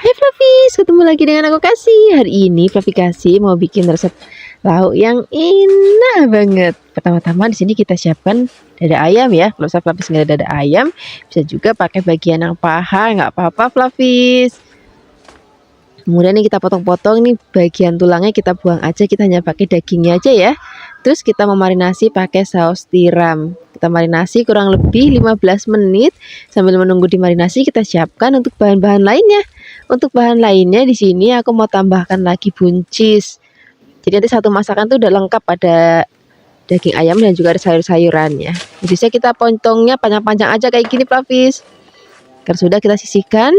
Hai Flavis, ketemu lagi dengan aku Kasih. Hari ini Flavi Kasih mau bikin resep lauk yang enak banget. Pertama-tama di sini kita siapkan dada ayam ya. Kalau saya Flavis nggak ada dada ayam, bisa juga pakai bagian yang paha, nggak apa-apa Flavis. Kemudian ini kita potong-potong, nih bagian tulangnya kita buang aja, kita hanya pakai dagingnya aja ya. Terus kita memarinasi pakai saus tiram. Kita marinasi kurang lebih 15 menit. Sambil menunggu dimarinasi, kita siapkan untuk bahan-bahan lainnya. Untuk bahan lainnya di sini aku mau tambahkan lagi buncis. Jadi nanti satu masakan tuh udah lengkap, ada daging ayam dan juga ada sayur-sayurannya. Buncisnya kita potongnya panjang-panjang aja kayak gini Flavis. Karena sudah kita sisihkan.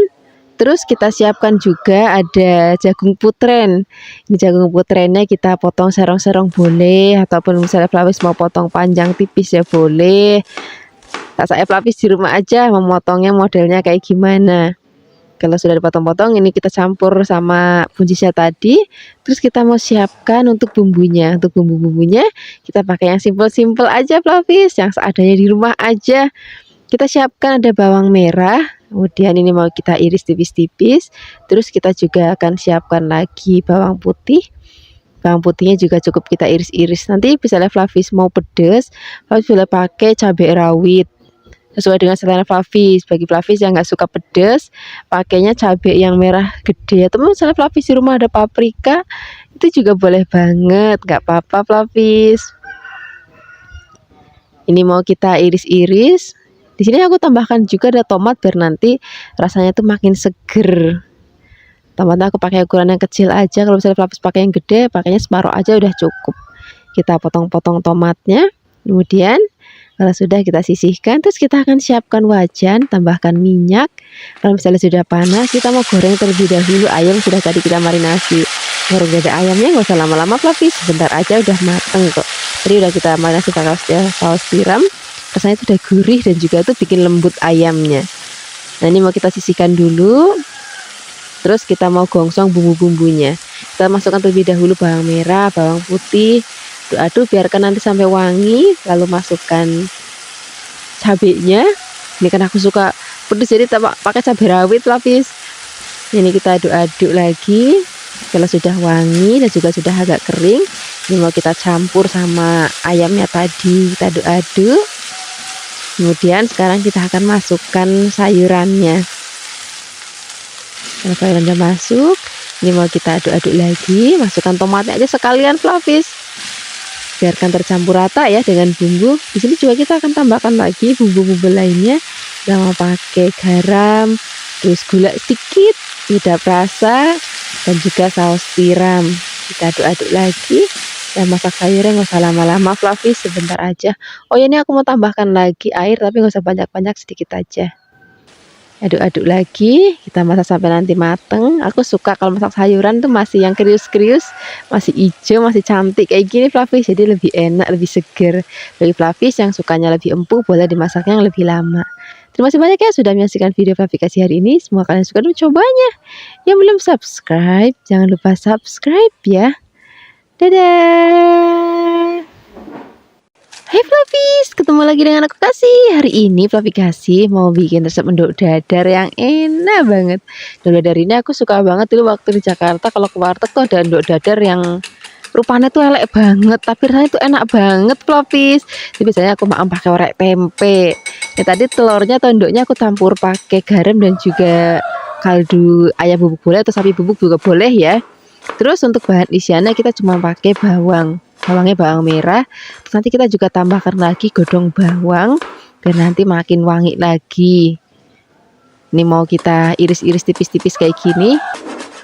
Terus kita siapkan juga ada jagung putren. Ini jagung putrennya kita potong serong-serong boleh, ataupun misalnya Flavis mau potong panjang tipis ya boleh. Nah, saya Flavis di rumah aja memotongnya modelnya kayak gimana. Kalau sudah dipotong-potong, ini kita campur sama buncisnya tadi. Terus kita mau siapkan untuk bumbunya. Untuk bumbu-bumbunya kita pakai yang simple-simple aja Flavis, yang seadanya di rumah aja. Kita siapkan ada bawang merah, kemudian ini mau kita iris tipis-tipis. Terus kita juga akan siapkan lagi bawang putih. Bawang putihnya juga cukup kita iris-iris. Nanti misalnya Flavis mau pedas, Flavis boleh pakai cabai rawit sesuai dengan selera Flavis. Bagi Flavis yang nggak suka pedas, pakainya cabai yang merah gede. Atau misalnya Flavis di rumah ada paprika, itu juga boleh banget, nggak apa-apa Flavis. Ini mau kita iris-iris. Di sini aku tambahkan juga ada tomat biar nanti rasanya tuh makin seger. Tomatnya aku pakai ukuran yang kecil aja. Kalau misalnya Flavis pakai yang gede, pakainya separuh aja udah cukup. Kita potong-potong tomatnya. Kemudian kalau sudah kita sisihkan, terus kita akan siapkan wajan, tambahkan minyak. Kalau misalnya sudah panas, kita mau goreng terlebih dahulu ayam sudah tadi kita marinasi. Goreng dada ayamnya nggak usah lama-lama Flavis, sebentar aja udah mateng kok. Tadi udah kita marinasi pakai saus tiram. Rasanya itu udah gurih dan juga itu bikin lembut ayamnya. Nah ini mau kita sisihkan dulu. Terus kita mau gongsong bumbu-bumbunya. Kita masukkan terlebih dahulu bawang merah, bawang putih. Aduk biarkan nanti sampai wangi. Lalu masukkan cabenya. Ini kan aku suka pedas jadi pakai cabai rawit Flavis. Ini kita aduk-aduk lagi. Kalau sudah wangi dan juga sudah agak kering, ini mau kita campur sama ayamnya tadi. Kita aduk-aduk. Kemudian sekarang kita akan masukkan sayurannya. Kalau sayurannya masuk, ini mau kita aduk-aduk lagi. Masukkan tomatnya aja sekalian Flavis. Biarkan tercampur rata ya dengan bumbu. Di sini juga kita akan tambahkan lagi bumbu-bumbu lainnya. Kita mau pakai garam, terus gula sedikit, lidah rasa, dan juga saus tiram. Kita aduk-aduk lagi. Dan masak sayurnya nggak usah lama-lama Flavis, sebentar aja. Oh ya ini aku mau tambahkan lagi air tapi nggak usah banyak-banyak, sedikit aja. Aduk-aduk lagi, kita masak sampai nanti mateng. Aku suka kalau masak sayuran tuh masih yang krius-krius, masih hijau, masih cantik kayak gini Flavis, jadi lebih enak, lebih seger. Bagi Flavis yang sukanya lebih empuk, boleh dimasaknya yang lebih lama. Terima kasih banyak ya sudah menyaksikan video Flavi Kasih hari ini. Semoga kalian suka mencobanya. Yang belum subscribe, jangan lupa subscribe ya. Dadah. Hai Flavis, ketemu lagi dengan aku Kasih. Hari ini Flavi Kasih mau bikin resep endok dadar yang enak banget. Endok dadar ini aku suka banget dulu waktu di Jakarta. Kalau ke warteg tuh ada endok dadar yang rupanya tuh elek banget, tapi rasanya tuh enak banget Flavis. Jadi biasanya aku mau pakai orek tempe. Ya tadi telurnya atau endoknya aku campur pakai garam dan juga kaldu ayam bubuk boleh atau sapi bubuk juga boleh ya. Terus untuk bahan isiannya kita cuma pakai bawangnya bawang merah. Terus nanti kita juga tambahkan lagi godong bawang biar nanti makin wangi lagi. Ini mau kita iris-iris tipis-tipis kayak gini.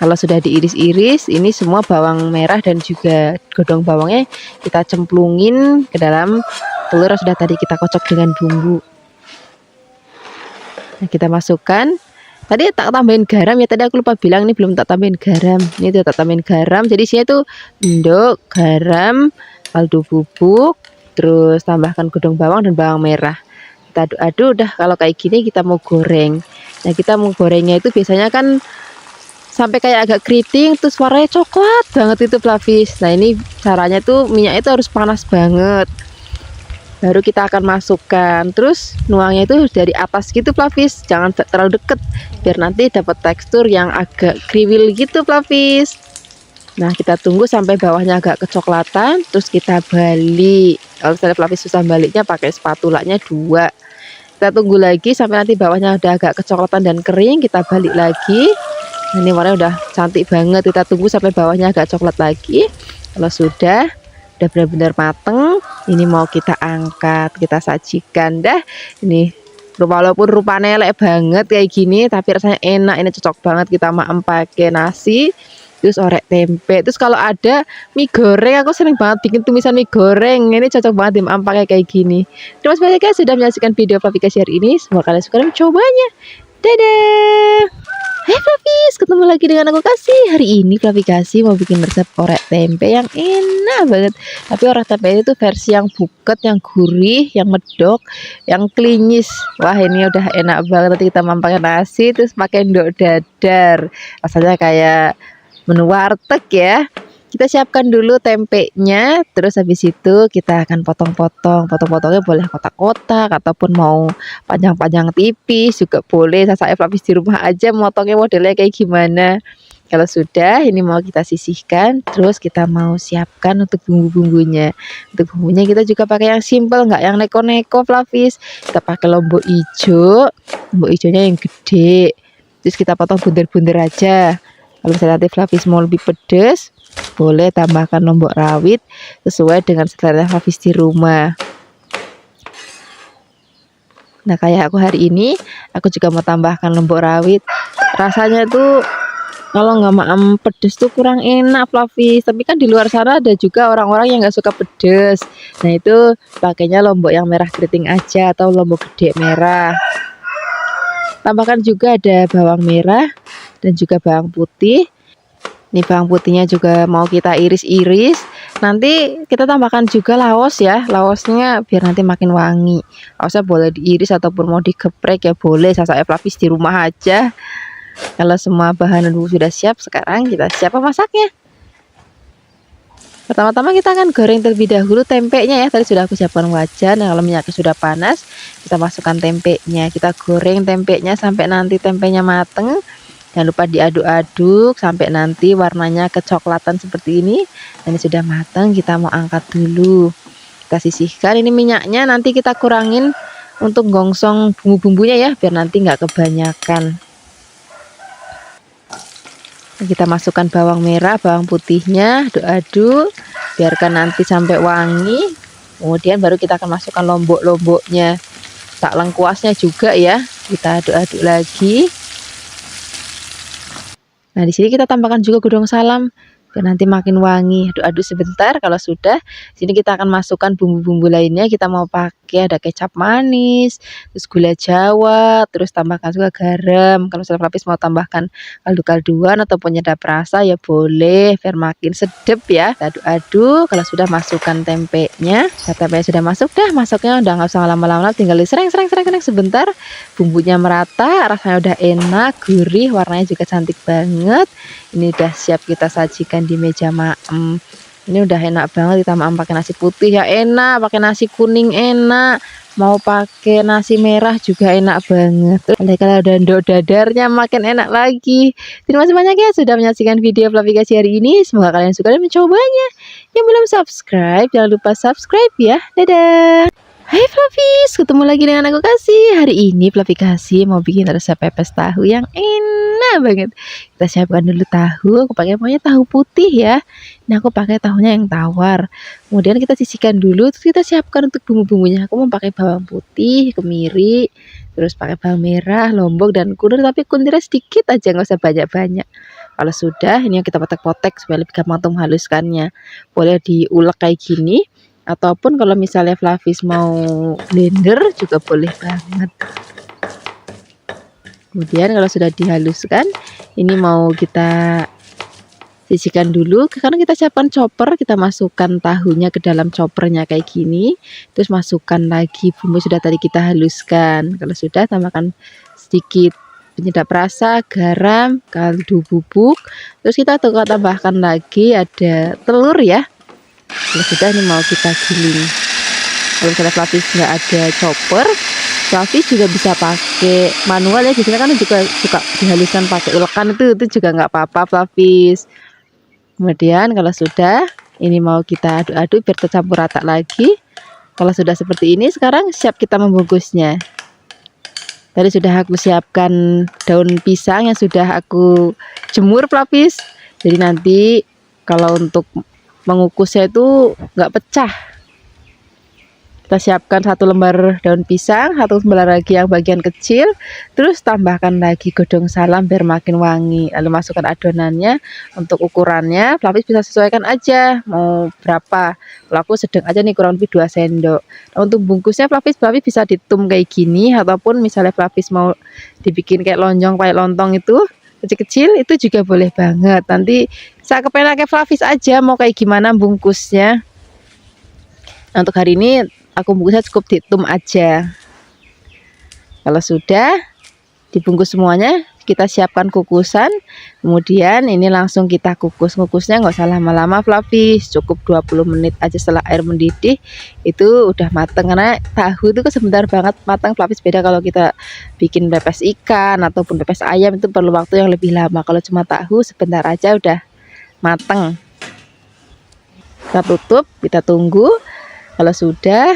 Kalau sudah diiris-iris, ini semua bawang merah dan juga godong bawangnya kita cemplungin ke dalam telur yang sudah tadi kita kocok dengan bumbu. Nah, kita masukkan. Tadi tak tambahin garam ya, tadi aku lupa bilang ini belum tak tambahin garam. Ini tuh tak tambahin garam. Jadi isinya tuh endok, garam, kaldu bubuk, terus tambahkan godong bawang dan bawang merah. Kita aduk-aduk udah. Kalau kayak gini kita mau goreng. Nah, kita mau gorengnya itu biasanya kan sampai kayak agak keriting terus warnanya coklat banget itu Flavis. Nah, ini caranya tuh minyak itu harus panas banget. baru kita akan masukkan. Terus nuangnya itu dari atas gitu Flavis, jangan terlalu deket biar nanti dapat tekstur yang agak kriwil gitu Flavis. Nah kita tunggu sampai bawahnya agak kecoklatan, terus kita balik. Kalau misalnya Flavis susah baliknya, pakai spatulanya 2. Kita tunggu lagi sampai nanti bawahnya udah agak kecoklatan dan kering, kita balik lagi. Nah, ini warnanya udah cantik banget. Kita tunggu sampai bawahnya agak coklat lagi. Kalau sudah benar-benar mateng, ini mau kita angkat, kita sajikan dah. Ini walaupun rupanya elek banget kayak gini, tapi rasanya enak. Ini cocok banget kita makan pakai nasi, terus orek tempe. Terus kalau ada mie goreng, aku sering banget bikin tumisan mie goreng. Ini cocok banget dimakan pakai kayak gini. Terima kasih banyak ya sudah menyaksikan video aplikasi hari ini. Semoga kalian suka dan mencobanya. Dadah. Hai Flavis, ketemu lagi dengan aku Kasih. Hari ini Flavis mau bikin resep orek tempe yang enak banget. Tapi orek tempe itu versi yang buket, yang gurih, yang medok, yang klinyis. Wah ini udah enak banget. Nanti kita makan nasi, terus pakai endok dadar. Rasanya kayak menu warteg ya. Kita siapkan dulu tempenya, terus habis itu kita akan potong-potong. Potong-potongnya boleh kotak-kotak ataupun mau panjang-panjang tipis juga boleh. Saya Flavis di rumah aja motongnya modelnya kayak gimana. Kalau sudah, ini mau kita sisihkan, terus kita mau siapkan untuk bumbu-bumbunya. Untuk bumbunya kita juga pakai yang simple, nggak yang neko-neko Flavis. Kita pakai lombok hijau, lombok hijaunya yang gede. Terus kita potong bunder-bunder aja. Kalau misalnya nanti Flavis mau lebih pedas, boleh tambahkan lombok rawit sesuai dengan selera Flavis di rumah. Nah kayak aku hari ini, aku juga mau tambahkan lombok rawit. Rasanya tuh kalau nggak makan pedas tuh kurang enak Flavis. Tapi kan di luar sana ada juga orang-orang yang nggak suka pedas. Nah itu pakainya lombok yang merah keriting aja atau lombok gede merah. Tambahkan juga ada bawang merah dan juga bawang putih. Ini bawang putihnya juga mau kita iris-iris. Nanti kita tambahkan juga laos ya. Laosnya biar nanti makin wangi. Laosnya boleh diiris ataupun mau digeprek ya boleh. Saya Flavis di rumah aja. Kalau semua bahan dan bumbu sudah siap, sekarang kita siap masaknya. Pertama-tama kita akan goreng terlebih dahulu tempenya ya. Tadi sudah aku siapkan wajan. Nah, kalau minyaknya sudah panas, kita masukkan tempenya. Kita goreng tempenya sampai nanti tempenya mateng. Jangan lupa diaduk-aduk sampai nanti warnanya kecoklatan seperti ini. Dan ini sudah matang, kita mau angkat dulu. Kita sisihkan. Ini minyaknya nanti kita kurangin untuk gongsong bumbu-bumbunya ya, biar nanti nggak kebanyakan. Kita masukkan bawang merah, bawang putihnya, aduk-aduk, biarkan nanti sampai wangi. Kemudian baru kita akan masukkan lombok-lomboknya, tak lengkuasnya juga ya. Kita aduk-aduk lagi. Nah di sini kita tambahkan juga godong salam biar nanti makin wangi. Aduk-aduk sebentar. Kalau sudah, sini kita akan masukkan bumbu-bumbu lainnya. Kita mau pakai ada kecap manis, terus gula jawa, terus tambahkan juga garam. Kalau misalnya Flavis mau tambahkan kaldu-kalduan atau penyedap rasa ya boleh, biar makin sedap ya. Aduk-aduk. Kalau sudah, masukkan tempenya. Nah, tempenya sudah masuk, dah masuknya udah nggak usah lama-lama, tinggal disereng-sereng sebentar. Bumbunya merata, rasanya udah enak, gurih, warnanya juga cantik banget. Ini udah siap kita sajikan di meja maem. Ini udah enak banget kita maem pakai nasi putih ya enak, pakai nasi kuning enak, mau pakai nasi merah juga enak banget. Kalau ada endok dadarnya makin enak lagi. Terima kasih banyak ya sudah menyaksikan video aplikasi hari ini. Semoga kalian suka dan mencobanya. Yang belum subscribe, jangan lupa subscribe ya. Dadah. Hai Flavis, ketemu lagi dengan aku Kasih. Hari ini Flavis mau bikin resep pepes tahu yang enak banget. Kita siapkan dulu tahu. Aku pakai maunya tahu putih ya. Ini aku pakai tahunya yang tawar. Kemudian kita sisihkan dulu. Terus kita siapkan untuk bumbu-bumbunya. Aku mau pakai bawang putih, kemiri, terus pakai bawang merah, lombok dan kunir. Tapi kunirnya sedikit aja, nggak usah banyak-banyak. Kalau sudah, ini yang kita potek-potek supaya lebih gampang untuk menghaluskannya. Boleh diulek kayak gini. Ataupun kalau misalnya Flavis mau blender juga boleh banget. Kemudian kalau sudah dihaluskan, ini mau kita sisihkan dulu. Karena kita siapkan chopper, kita masukkan tahunya ke dalam choppernya kayak gini. Terus masukkan lagi bumbu sudah tadi kita haluskan. Kalau sudah, tambahkan sedikit penyedap rasa, garam, kaldu bubuk. Terus kita tambahkan lagi ada telur ya. Kalau sudah, ini mau kita giling. Kalau misalnya Flavis nggak ada chopper, Flavis juga bisa pakai manual ya. Biasanya kan juga suka dihaluskan pakai ulekan, itu juga nggak apa-apa Flavis. Kemudian kalau sudah, ini mau kita aduk-aduk biar tercampur rata lagi. Kalau sudah seperti ini, sekarang siap kita membungkusnya. Tadi sudah aku siapkan daun pisang yang sudah aku jemur Flavis. Jadi nanti kalau untuk mengukusnya itu nggak pecah. Kita siapkan 1 lembar daun pisang, 1 lembar lagi yang bagian kecil, terus tambahkan lagi godong salam biar makin wangi. Lalu masukkan adonannya. Untuk ukurannya Flavis bisa sesuaikan aja mau berapa. Kalau aku sedang aja nih, kurang lebih 2 sendok. Nah, untuk bungkusnya Flavis bisa ditum kayak gini, ataupun misalnya Flavis mau dibikin kayak lonjong, kayak lontong itu kecil-kecil, itu juga boleh banget. Nanti saya kepengen Flavis aja mau kayak gimana bungkusnya. Nah, untuk hari ini aku bungkusnya cukup ditum aja. Kalau sudah dibungkus semuanya, kita siapkan kukusan. Kemudian ini langsung kita kukus. Kukusnya nggak usah lama-lama Flavis, cukup 20 menit aja. Setelah air mendidih itu udah mateng, karena tahu itu sebentar banget matang Flavis. Beda kalau kita bikin pepes ikan ataupun pepes ayam, itu perlu waktu yang lebih lama. Kalau cuma tahu sebentar aja udah mateng. Kita tutup, kita tunggu. Kalau sudah,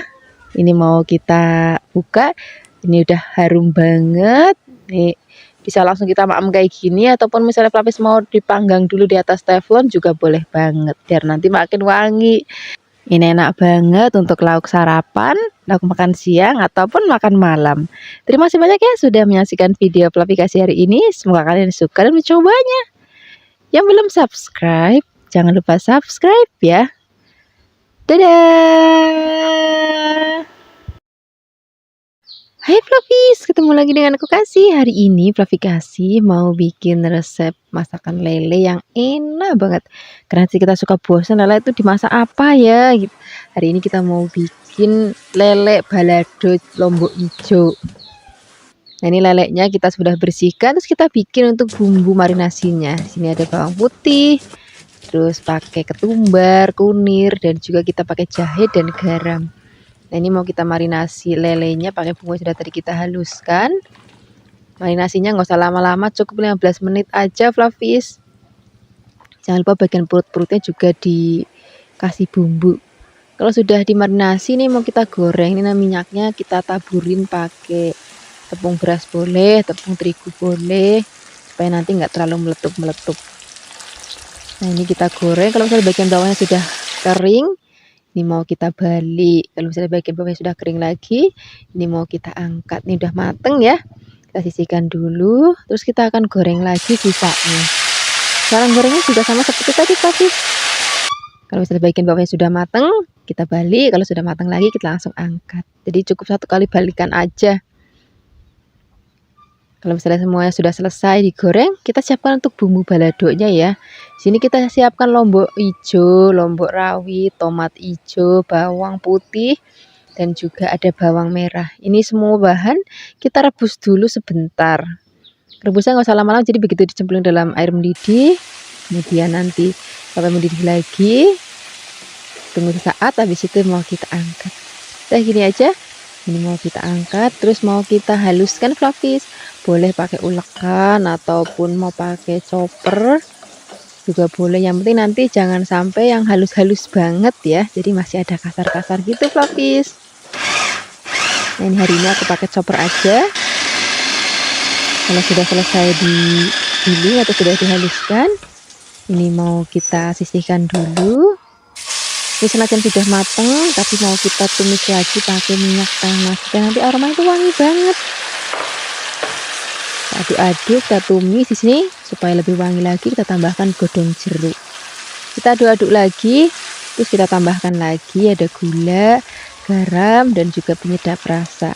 ini mau kita buka. Ini udah harum banget. Nih, bisa langsung kita maem kayak gini, ataupun misalnya Flavis mau dipanggang dulu di atas teflon juga boleh banget, biar nanti makin wangi. Ini enak banget untuk lauk sarapan, lauk makan siang, ataupun makan malam. Terima kasih banyak ya sudah menyaksikan video Flavis hari ini. Semoga kalian suka dan mencobanya. Yang belum subscribe, jangan lupa subscribe ya. Dadah. Hai Flavis, ketemu lagi dengan aku Kasih. Hari ini Flavis mau bikin resep masakan lele yang enak banget. Karena sih kita suka bosan lele itu dimasak apa ya gitu. Hari ini kita mau bikin lele balado lombok hijau. Nah, ini leleknya kita sudah bersihkan, terus kita bikin untuk bumbu marinasinya. Di sini ada bawang putih, terus pakai ketumbar, kunir, dan juga kita pakai jahe dan garam. Nah, ini mau kita marinasi lelenya pakai bumbu yang sudah tadi kita haluskan. Marinasinya nggak usah lama-lama, cukup 15 menit aja Flavis. Jangan lupa bagian perut-perutnya juga dikasih bumbu. Kalau sudah dimarinasi nih mau kita goreng. Ini minyaknya kita taburin pakai tepung beras boleh, tepung terigu boleh, supaya nanti nggak terlalu meletup-meletup. Nah, ini kita goreng. Kalau misalnya bagian bawahnya sudah kering, ini mau kita balik. Kalau misalnya bagian bawahnya sudah kering lagi, ini mau kita angkat. Ini udah mateng ya. Kita sisihkan dulu, terus kita akan goreng lagi sisanya. Cara gorengnya juga sama seperti tadi Flavis. Kalau misalnya bagian bawahnya sudah mateng, kita balik. Kalau sudah mateng lagi, kita langsung angkat. Jadi cukup 1 kali balikan aja. Kalau misalnya semuanya sudah selesai digoreng, kita siapkan untuk bumbu baladonya ya. Sini kita siapkan lombok hijau, lombok rawit, tomat hijau, bawang putih, dan juga ada bawang merah. Ini semua bahan kita rebus dulu sebentar. Rebusnya nggak usah lama-lama, jadi begitu dicemplung dalam air mendidih, kemudian nanti sampai mendidih lagi, tunggu sesaat, habis itu mau kita angkat. Nah, gini aja. Ini mau kita angkat, terus mau kita haluskan Flavis. Boleh pakai ulekan ataupun mau pakai chopper juga boleh. Yang penting nanti jangan sampai yang halus-halus banget ya. Jadi masih ada kasar-kasar gitu Flavis. Nah, ini hari ini aku pakai chopper aja. Kalau sudah selesai digiling atau sudah dihaluskan, ini mau kita sisihkan dulu. Ini senajan sudah mateng, tapi mau kita tumis lagi pakai minyak panas. Dan nanti aroma itu wangi banget. Aduk-aduk, kita tumis di sini supaya lebih wangi lagi. Kita tambahkan godong jeruk. Kita aduk-aduk lagi, terus kita tambahkan lagi ada gula, garam, dan juga penyedap rasa.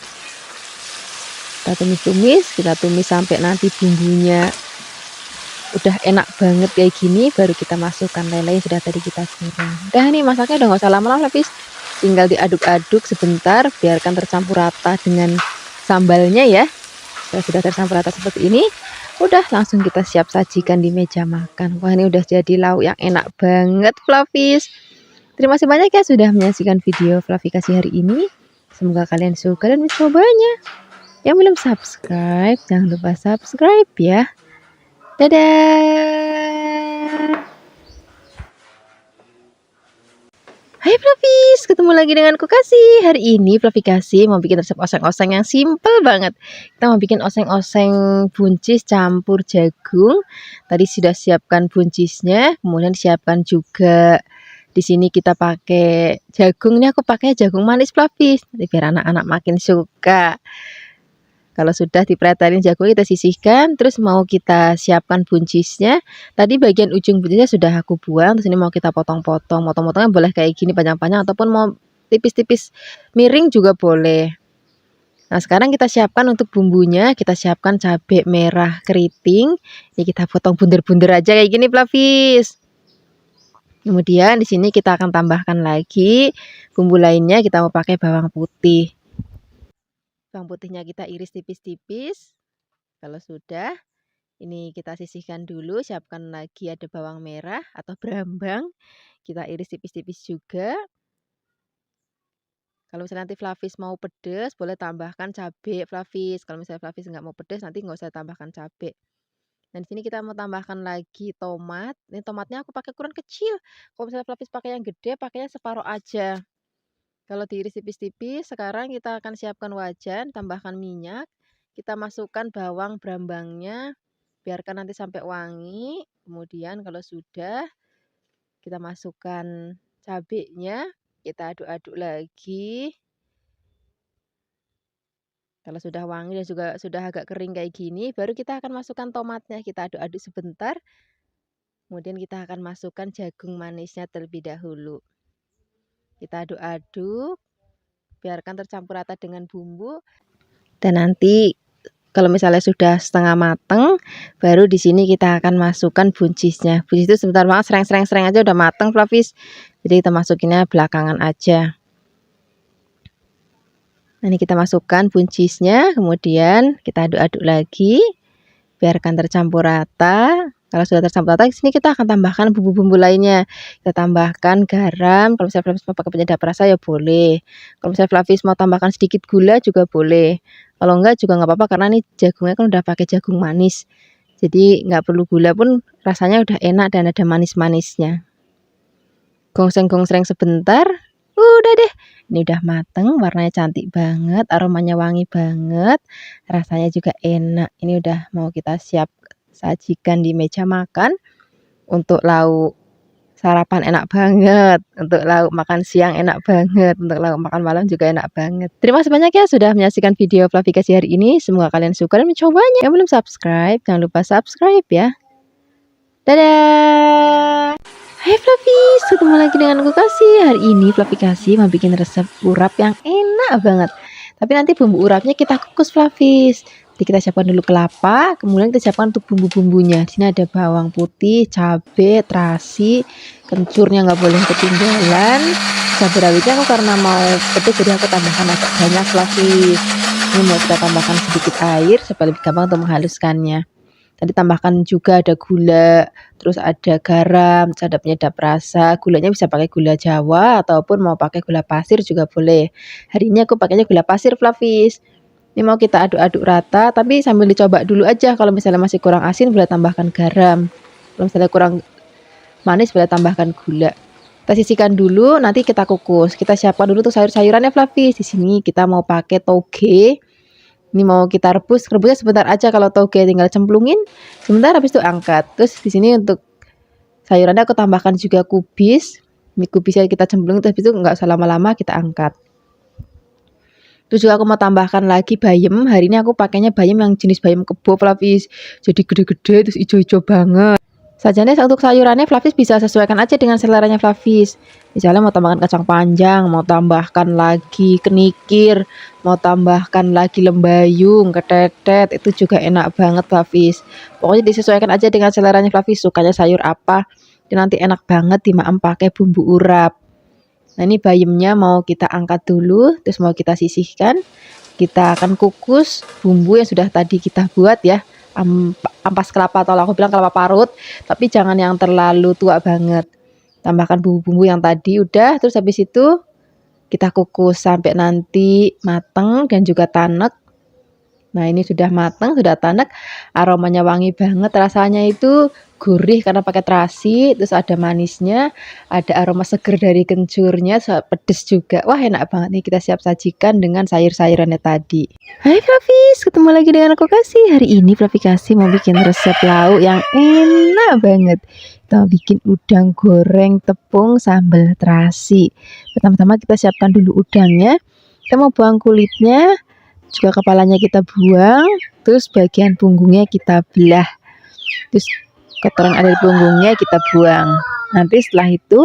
Kita tumis-tumis, kita tumis sampai nanti bumbunya udah enak banget kayak gini, baru kita masukkan lele yang sudah tadi kita goreng. Udah, nih masaknya udah nggak usah lama-lama Flavis, tinggal diaduk-aduk sebentar, biarkan tercampur rata dengan sambalnya ya. Kalau sudah tercampur rata seperti ini, udah langsung kita siap sajikan di meja makan. Wah, ini udah jadi lauk yang enak banget Flavis. Terima kasih banyak ya sudah menyaksikan video Flavis hari ini. Semoga kalian suka dan mencobanya. Yang belum subscribe, jangan lupa subscribe ya. Dadah. Hai Flavis, ketemu lagi dengan Kasih. Hari ini Fluffy Kasih mau bikin resep oseng-oseng yang simple banget. Kita mau bikin oseng-oseng buncis campur jagung. Tadi sudah siapkan buncisnya, kemudian siapkan juga di sini kita pakai jagung. Ini aku pakai jagung manis Flavis, biar anak-anak makin suka. Kalau sudah dipretelin jagung kita sisihkan, terus mau kita siapkan buncisnya. Tadi bagian ujung buncisnya sudah aku buang, terus ini mau kita potong-potong. Potong-potongnya boleh kayak gini panjang-panjang ataupun mau tipis-tipis miring juga boleh. Nah, sekarang kita siapkan untuk bumbunya. Kita siapkan cabai merah keriting. Ini kita potong bunder-bunder aja kayak gini, Flavis. Kemudian di sini kita akan tambahkan lagi bumbu lainnya. Kita mau pakai bawang putih. Bawang putihnya kita iris tipis-tipis. Kalau sudah, ini kita sisihkan dulu. Siapkan lagi ada bawang merah atau brambang. Kita iris tipis-tipis juga. Kalau misalnya nanti Flavis mau pedas, boleh tambahkan cabai Flavis. Kalau misalnya Flavis nggak mau pedas, nanti nggak usah tambahkan cabai. Dan di sini kita mau tambahkan lagi tomat. Ini tomatnya aku pakai ukuran kecil. Kalau misalnya Flavis pakai yang gede, pakainya separuh aja. Kalau diiris tipis-tipis, sekarang kita akan siapkan wajan, tambahkan minyak. Kita masukkan bawang brambangnya, biarkan nanti sampai wangi. Kemudian kalau sudah, kita masukkan cabenya, kita aduk-aduk lagi. Kalau sudah wangi dan juga sudah agak kering kayak gini, baru kita akan masukkan tomatnya. Kita aduk-aduk sebentar. Kemudian kita akan masukkan jagung manisnya terlebih dahulu. Kita aduk-aduk, biarkan tercampur rata dengan bumbu. Dan nanti kalau misalnya sudah setengah mateng, baru di sini kita akan masukkan buncisnya. Buncis itu sebentar banget, sereng aja udah mateng, Flavis. Jadi kita masukinnya belakangan aja. Nah, ini kita masukkan buncisnya, kemudian kita aduk-aduk lagi, biarkan tercampur rata. Kalau sudah tercampur rata, di sini kita akan tambahkan bumbu-bumbu lainnya. Kita tambahkan garam. Kalau misalnya Flavis mau pakai penyedap rasa ya boleh. Kalau misalnya Flavis mau tambahkan sedikit gula juga boleh. Kalau enggak juga nggak apa-apa karena ini jagungnya kan udah pakai jagung manis. Jadi nggak perlu gula pun rasanya udah enak dan ada manis-manisnya. Gongseng-gongseng sebentar. Udah deh. Ini udah mateng, warnanya cantik banget, aromanya wangi banget, rasanya juga enak. Ini udah mau kita siap sajikan di meja makan. Untuk lauk sarapan enak banget, untuk lauk makan siang enak banget, untuk lauk makan malam juga enak banget. Terima kasih banyak ya sudah menyaksikan video Fluffy Kasih hari ini. Semoga kalian suka dan mencobanya. Yang belum subscribe, jangan lupa subscribe ya. Dadah. Hai Flavis, ketemu lagi dengan Kasih. Hari ini Fluffy Kasih mau bikin resep urap yang enak banget. Tapi nanti bumbu urapnya kita kukus Flavis. Jadi kita siapkan dulu kelapa, kemudian kita siapkan untuk bumbu-bumbunya. Di sini ada bawang putih, cabai, terasi, kencurnya nggak boleh ketinggalan. Cabai rawitnya aku karena mau pedes jadi aku tambahkan agak banyak Flavis. Ini mau kita tambahkan sedikit air supaya lebih gampang untuk menghaluskannya. Tadi tambahkan juga ada gula, terus ada garam, terus ada penyedap rasa. Gulanya bisa pakai gula Jawa ataupun mau pakai gula pasir juga boleh. Hari ini aku pakainya gula pasir Flavis. Ini mau kita aduk-aduk rata, tapi sambil dicoba dulu aja. Kalau misalnya masih kurang asin boleh tambahkan garam. Kalau misalnya kurang manis boleh tambahkan gula. Kita sisihkan dulu, nanti kita kukus. Kita siapkan dulu tuh sayur-sayurannya Flavis. Di sini kita mau pakai toge. Ini mau kita rebus, rebusnya sebentar aja. Kalau toge tinggal cemplungin, sebentar habis itu angkat. Terus di sini untuk sayurannya aku tambahkan juga kubis. Ini kubisnya kita cemplungin, terus itu nggak usah lama-lama kita angkat. Terus juga aku mau tambahkan lagi bayam. Hari ini aku pakainya bayam yang jenis bayam kebo Flavis. Jadi gede-gede terus hijau-hijau banget. Sajanya untuk sayurannya Flavis bisa sesuaikan aja dengan seleranya Flavis. Misalnya mau tambahkan kacang panjang, mau tambahkan lagi kenikir, mau tambahkan lagi lembayung, ketetet, itu juga enak banget Flavis. Pokoknya disesuaikan aja dengan seleranya Flavis, sukanya sayur apa. Dan nanti enak banget dimaem pakai bumbu urap. Nah, ini bayamnya mau kita angkat dulu, terus mau kita sisihkan. Kita akan kukus bumbu yang sudah tadi kita buat ya. Ampas kelapa atau aku bilang kelapa parut, tapi jangan yang terlalu tua banget. Tambahkan bumbu-bumbu yang tadi udah, terus habis itu Kita kukus sampai nanti mateng dan juga tanek. Nah, ini sudah mateng, sudah tanek, aromanya wangi banget, rasanya itu gurih karena pakai terasi, terus ada manisnya, ada aroma seger dari kencurnya, pedes juga. Wah, enak banget nih, kita siap sajikan dengan sayur-sayurannya tadi. Hai Flavis, ketemu lagi dengan aku Kasih. Hari ini Flavi Kasih mau bikin resep lauk yang enak banget. Kita mau bikin udang goreng tepung sambal terasi. Pertama-tama kita siapkan dulu udangnya. Kita mau buang kulitnya, juga kepalanya kita buang, terus bagian punggungnya kita belah, terus kotoran ada di punggungnya kita buang. Nanti setelah itu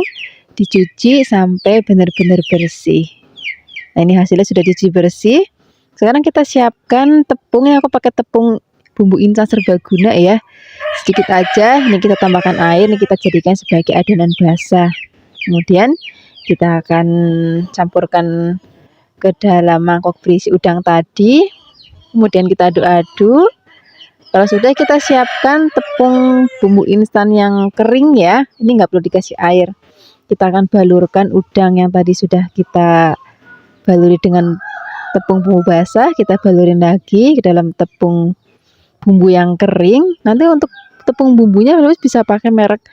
dicuci sampai benar-benar bersih. Nah, ini hasilnya sudah dicuci bersih. Sekarang kita siapkan tepungnya. Aku pakai tepung bumbu instan serbaguna ya, sedikit aja. Ini kita tambahkan air, ini kita jadikan sebagai adonan basah. Kemudian kita akan campurkan ke dalam mangkok berisi udang tadi, kemudian kita aduk-aduk. Kalau sudah, kita siapkan tepung bumbu instan yang kering ya, ini nggak perlu dikasih air. Kita akan balurkan udang yang tadi sudah kita baluri dengan tepung bumbu basah, kita balurin lagi ke dalam tepung bumbu yang kering. Nanti untuk tepung bumbunya bisa pakai merek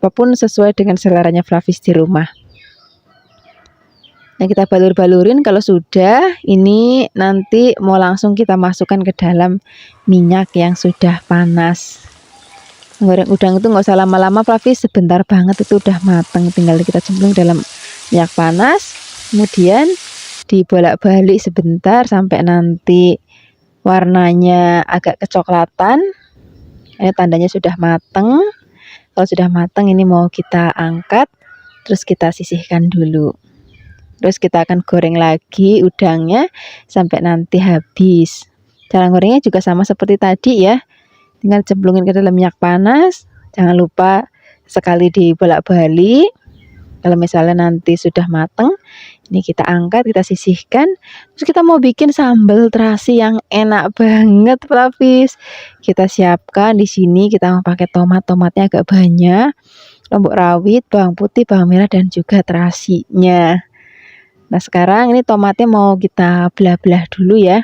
apapun sesuai dengan seleranya Flavis di rumah. Nah, kita balur-balurin. Kalau sudah, ini nanti mau langsung kita masukkan ke dalam minyak yang sudah panas. Goreng udang itu nggak usah lama-lama Flavis, sebentar banget itu udah mateng. Tinggal kita cemplung dalam minyak panas, kemudian dibolak-balik sebentar sampai nanti warnanya agak kecoklatan. Ini tandanya sudah mateng. Kalau sudah mateng, ini mau kita angkat, terus kita sisihkan dulu. Terus kita akan goreng lagi udangnya sampai nanti habis. Cara gorengnya juga sama seperti tadi ya. Tinggal cemplungin ke dalam minyak panas. Jangan lupa sekali dibolak-balik. Kalau misalnya nanti sudah mateng, ini kita angkat, kita sisihkan. Terus kita mau bikin sambal terasi yang enak banget, Flavis. Kita siapkan di sini, kita mau pakai tomatnya agak banyak, lombok rawit, bawang putih, bawang merah, dan juga terasinya. Nah, sekarang ini tomatnya mau kita belah-belah dulu ya.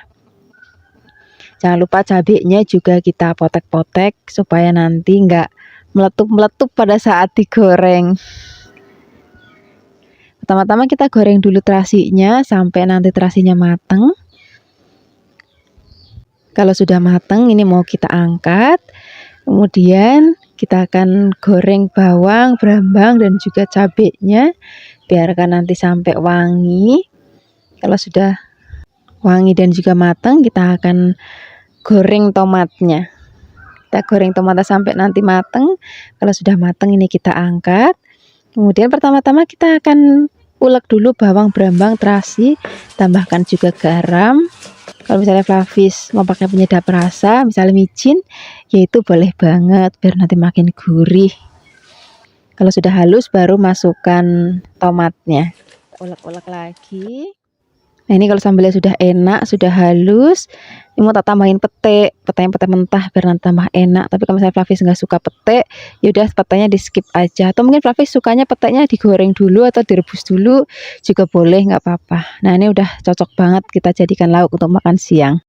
Jangan lupa cabenya juga kita potek-potek supaya nanti nggak meletup-meletup pada saat digoreng. Pertama-tama kita goreng dulu terasinya sampai nanti terasinya mateng. Kalau sudah mateng, ini mau kita angkat. Kemudian kita akan goreng bawang, brambang, dan juga cabenya. Biarkan nanti sampai wangi. Kalau sudah wangi dan juga matang, kita akan goreng tomatnya. Kita goreng tomatnya sampai nanti matang. Kalau sudah matang, ini kita angkat. Kemudian pertama-tama kita akan ulek dulu bawang, brambang, terasi, tambahkan juga garam. Kalau misalnya Flavis mau pakai penyedap rasa, misalnya micin, yaitu boleh banget biar nanti makin gurih. Kalau sudah halus baru masukkan tomatnya. Ulek-ulek lagi. Nah, ini kalau sambalnya sudah enak, sudah halus, ini mau tak tambahin pete mentah biar nanti tambah enak. Tapi kalau misalnya Flavis nggak suka pete, yaudah petenya di skip aja. Atau mungkin Flavis sukanya petenya digoreng dulu atau direbus dulu juga boleh, nggak apa-apa. Nah, ini udah cocok banget kita jadikan lauk untuk makan siang.